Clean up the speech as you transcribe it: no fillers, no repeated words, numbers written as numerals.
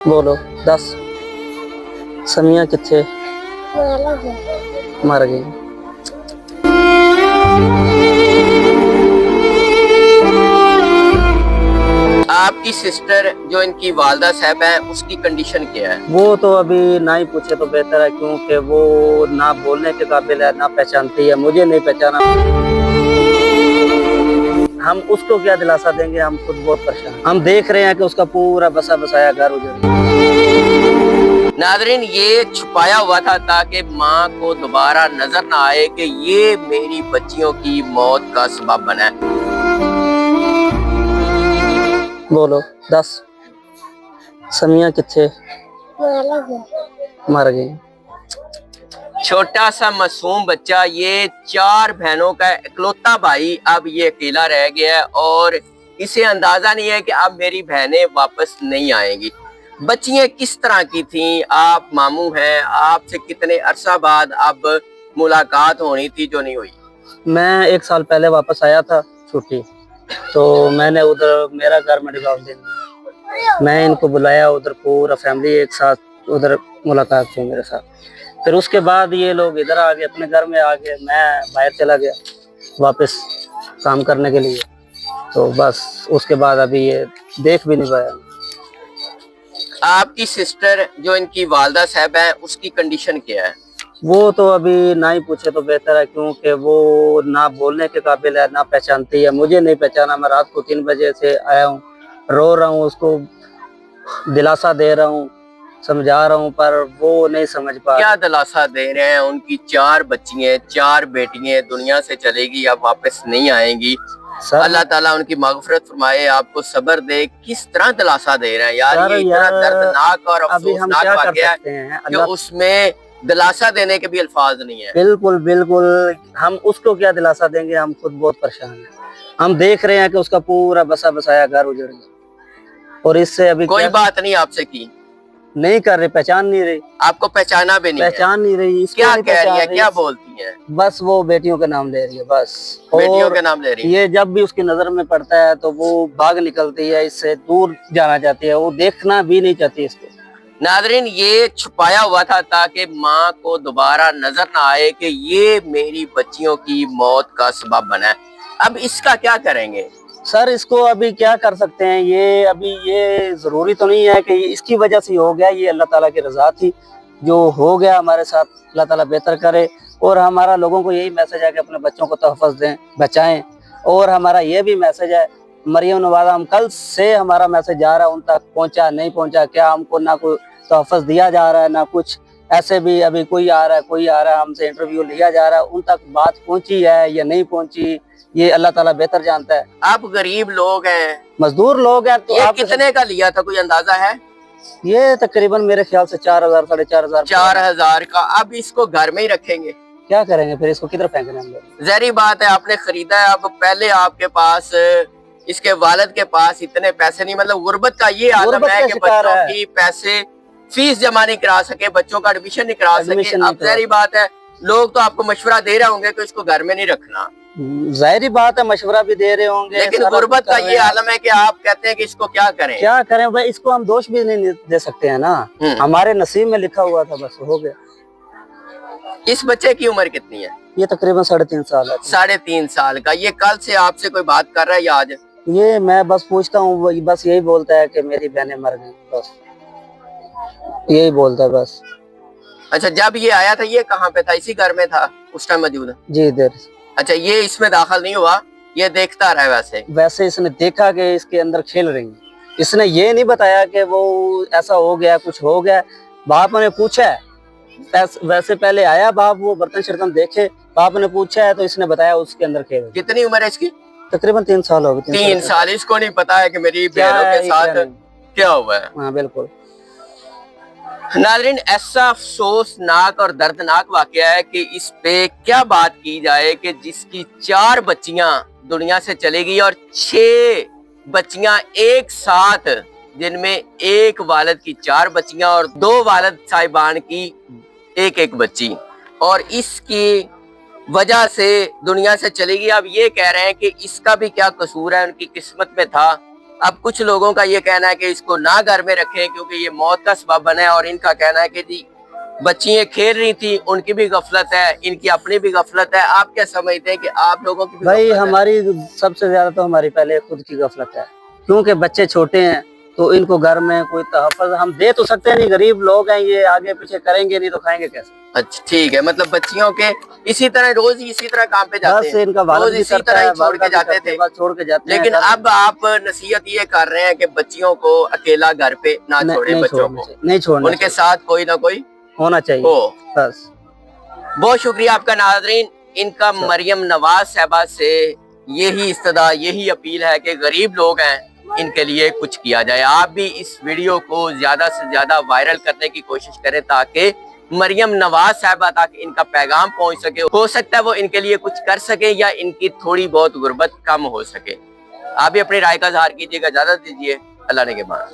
बोलो 10 समिया किथे मर गई। आपकी सिस्टर जो इनकी वालदा साहब है उसकी कंडीशन क्या है? वो तो अभी ना ही पूछे तो बेहतर है, क्योंकि वो ना बोलने के काबिल है, ना पहचानती है, मुझे नहीं पहचाना। हम उसको क्या दिलासा देंगे, हम खुद बहुत परेशान हैं। हम देख रहे हैं कि उसका पूरा बसा बसाया घर उजड़ गया। नाज़रीन, ये छुपाया हुआ था ताकि माँ को दोबारा नजर ना आए कि ये मेरी बच्चियों की मौत का सबब बना है। बोलो 10 समिया किथे मर गई। छोटा सा मासूम बच्चा, ये 4 बहनों का इकलौता भाई, अब ये अकेला रह गया है और इसे अंदाजा नहीं है कि अब मेरी बहनें वापस नहीं आएंगी। बच्चियां किस तरह की थीं, आप मामू हैं, आपसे कितने अरसा बाद अब मुलाकात होनी थी जो नहीं हुई? मैं 1 साल पहले वापस आया था छुट्टी, तो मैंने उधर मेरा घर मेडिकल दिन मैं इनको बुलाया, उधर पूरा फैमिली एक साथ उधर मुलाकात थी मेरे साथ। फिर उसके बाद ये लोग इधर आ गए, अपने घर में आ गए, मैं बाहर चला गया वापस काम करने के लिए। तो बस उसके बाद अभी ये देख भी नहीं पाया। आपकी सिस्टर जो इनकी वालदा साहब है उसकी कंडीशन क्या है? वो तो अभी ना ही पूछे तो बेहतर है, क्योंकि वो ना बोलने के काबिल है, ना पहचानती है, मुझे नहीं पहचाना। मैं रात को 3 बजे से आया हूँ, रो रहा हूँ, उसको दिलासा दे रहा हूँ, समझा रहा हूँ, पर वो नहीं समझ पा क्या दिलासा दे रहे हैं? उनकी 4 बच्चियां, 4 बेटियां दुनिया से चलेगी, अब वापस नहीं आएंगी। सर। अल्लाह ताला उनकी मगफरत फरमाए, आपको सब्र दे। किस तरह दिलासा दे रहे हैं यार? सर, ये इतना दर्दनाक और अभी हम अफसोसनाक क्या कर वाकया सकते हैं? है कि उसमें दिलासा देने के भी अल्फाज नहीं है। बिल्कुल बिल्कुल, हम उसको क्या दिलासा देंगे, हम खुद बहुत परेशान हैं। हम देख रहे हैं कि उसका पूरा बसा बसाया घर उजड़ गया, और इससे अभी कोई बात नहीं आपसे की? नहीं कर रही, पहचान नहीं रही। आपको पहचाना भी नहीं है? पहचान नहीं रही। क्या कह रही है, क्या बोलती है? बस वो बेटियों के नाम ले रही है, बस बेटियों के नाम ले रही है। ये जब भी उसकी नजर में पड़ता है तो वो भाग निकलती है, इससे दूर जाना चाहती है, वो देखना भी नहीं चाहती इसको। नाज़रीन, ये छुपाया हुआ था ताकि माँ को दोबारा नजर ना आए कि ये मेरी बच्चियों की मौत का सबब बना है। अब इसका क्या करेंगे? सर, इसको अभी क्या कर सकते हैं? ये अभी ये जरूरी तो नहीं है कि इसकी वजह से हो गया, ये अल्लाह ताला की रजा थी जो हो गया हमारे साथ। अल्लाह ताला बेहतर करे, और हमारा लोगों को यही मैसेज है कि अपने बच्चों को तहफ़्फ़ुज़ दें, बचाएं। और हमारा ये भी मैसेज है, मरियम नवाज़, हम कल से हमारा मैसेज जा रहा है उन तक, पहुंचा नहीं पहुंचा, क्या हमको ना कोई तहफ़्फ़ुज़ दिया जा रहा है ना कुछ। ऐसे भी अभी कोई आ रहा है, हमसे इंटरव्यू लिया जा रहा है, उन तक बात पहुंची है या नहीं पहुंची, ये अल्लाह ताला बेहतर जानता है। आप गरीब लोग हैं, मजदूर लोग हैं, तो ये आप कितने का लिया था, कोई अंदाजा है? ये तकरीबन मेरे ख्याल से 4,000 4,500 4,000 का। अब इसको घर में ही रखेंगे? क्या करेंगे फिर? इसको किधर फेंकने हम लोग? ज़ाहिर बात है, आपने खरीदा है। अब पहले आपके पास, इसके वालिद के पास इतने पैसे नहीं, मतलब गुर्बत का ये आलम है कि बच्चों की पैसे फीस जमा नहीं करा सके, बच्चों का एडमिशन नहीं करा सके। अब ज़ाहिर बात है, लोग तो आपको मशवरा दे रहे होंगे कि इसको घर में नहीं रखना। जाहिर बात है, मशवरा भी दे रहे होंगे, लेकिन गुर्बत का ये आलम है कि आप कहते हैं कि इसको क्या करें? क्या करें भाई? इसको हम दोष भी नहीं दे सकते हैं ना, हमारे नसीब में लिखा हुआ था, बस हो गया। इस बच्चे की उम्र कितनी है? ये तकरीबन 3.5 साल है। 3.5 साल का। ये कल से आपसे कोई बात कर रहा है या आज? ये मैं बस पूछता हूँ, बस यही बोलता है कि मेरी बहनें मर गई, बस यही बोलता है बस। अच्छा, जब ये आया था ये कहाँ पे था? इसी घर में था उस टाइम मौजूद? जी इधर। अच्छा, ये इसमें दाखिल नहीं हुआ, ये देखता रहा? वैसे इसने देखा कि इसके अंदर खेल रही है, इसने ये नहीं बताया कि वो ऐसा हो गया, कुछ हो गया। बाप ने पूछा है, वैसे पहले आया बाप, वो बर्तन शर्तन देखे, बाप ने पूछा है तो इसने बताया उसके अंदर खेल। कितनी उम्र है इसकी? तकरीबन 3 साल हो गए। 3 साल। इसको नहीं पता है कि मेरी बहनों के साथ क्या हुआ है? हाँ बिल्कुल। नाज़रीन, ऐसा अफसोसनाक और दर्दनाक वाकया है कि इस पे क्या बात की जाए कि जिसकी 4 बच्चियां दुनिया से चली गई और 6 बच्चियां एक साथ, जिनमें एक वालिद की 4 बच्चियां और 2 वालिद साहिबान की एक बच्ची, और इसकी वजह से दुनिया से चली गई। अब ये कह रहे हैं कि इसका भी क्या कसूर है, उनकी किस्मत में था اب کچھ لوگوں کا یہ کہنا ہے کہ اس کو نہ گھر میں رکھیں کیونکہ یہ موت کا سبب بنا ہے، اور ان کا کہنا ہے کہ جی بچیاں کھیل رہی تھی، ان کی بھی غفلت ہے، ان کی اپنی بھی غفلت ہے. آپ کیا سمجھتے ہیں کہ آپ لوگوں کی بھی بھائی غفلت ہے؟ ہماری سب سے زیادہ تو ہماری پہلے خود کی غفلت ہے، کیونکہ بچے چھوٹے ہیں تو ان کو گھر میں کوئی تحفظ ہم دے تو سکتے ہیں نہیں، غریب لوگ ہیں، یہ آگے پیچھے کریں گے نہیں تو کھائیں گے کیسے؟ اچھا ٹھیک ہے، مطلب بچیوں کے اسی طرح روز ہی اسی طرح کام پہ جاتے بس ہیں، ان کا روز والد بھی اسی کرتا طرح ہے، ہی چھوڑ والدہ کے بھی جاتے کرتے تھے. ہیں، بس چھوڑ کے جاتے ہیں. لیکن اب آپ نصیحت یہ کر رہے ہیں کہ بچیوں کو اکیلا گھر پہ نہ چھوڑیں، نہیں بچوں چھوڑنا کو چاہیے، نہیں چھوڑنا ان کے چاہیے، ساتھ کوئی نہ کوئی ہونا چاہیے ہو. بس. بہت شکریہ آپ کا ناظرین. ان کا مریم نواز صاحبہ سے یہی استدعا، یہی اپیل ہے کہ غریب لوگ ہیں، ان کے لیے کچھ کیا جائے. آپ بھی اس ویڈیو کو زیادہ سے زیادہ وائرل کرنے کی کوشش کریں تاکہ مریم نواز صاحبہ تک ان کا پیغام پہنچ سکے. ہو سکتا ہے وہ ان کے لیے کچھ کر سکے یا ان کی تھوڑی بہت غربت کم ہو سکے. آپ بھی اپنی رائے کا اظہار کیجیے گا. اجازت دیجیے. اللہ نے کے بعد.